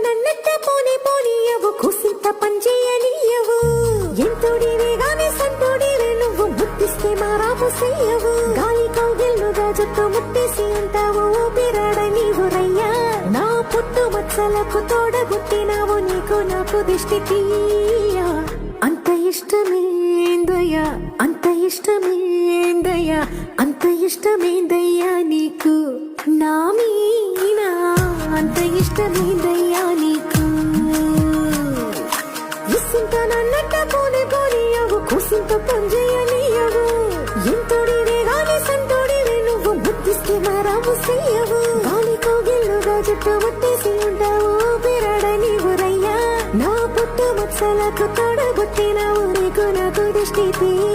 నన్నట్ట పోనీ పోనీయవు కుసింత పంచేయనీయవు ఎంతోడివేగానే సంతోడివే నువ్వు ముట్టిస్తే మారాపు చెయ్యవు గాలి కౌగిల్లుగా జట్టు ముట్టేసి అంటావు ఊపిరాడ నీవు రయ్యా నా పుట్టు మచ్చలకు తోడగుట్టినావు నీకు నాకు దిష్టి తీయ అంత ఇష్టమేందయ్యా అంత ఇష్టమేందయ్యా అంత ఇష్టమేందయ్యా నీకు నా మీనా అంత ఇష్టమేందయ్యా నీకు ఇసింత నన్నట్ట పోనీ పోనీయవు కుసింత పంజేయనీయవు ఎంతోడివే గాని సంతోడివే నువ్వు ముద్దిస్తే మారాము చెయ్యవు గాలి కౌగిల్లుగా జుట్టు ముట్టేసి ఉంటావు ఊపిరాడ నీవు రయ్యా నా పుట్టు మచ్చలకు తోడగొట్టినావు నీకు నాకు దిష్టి తీయ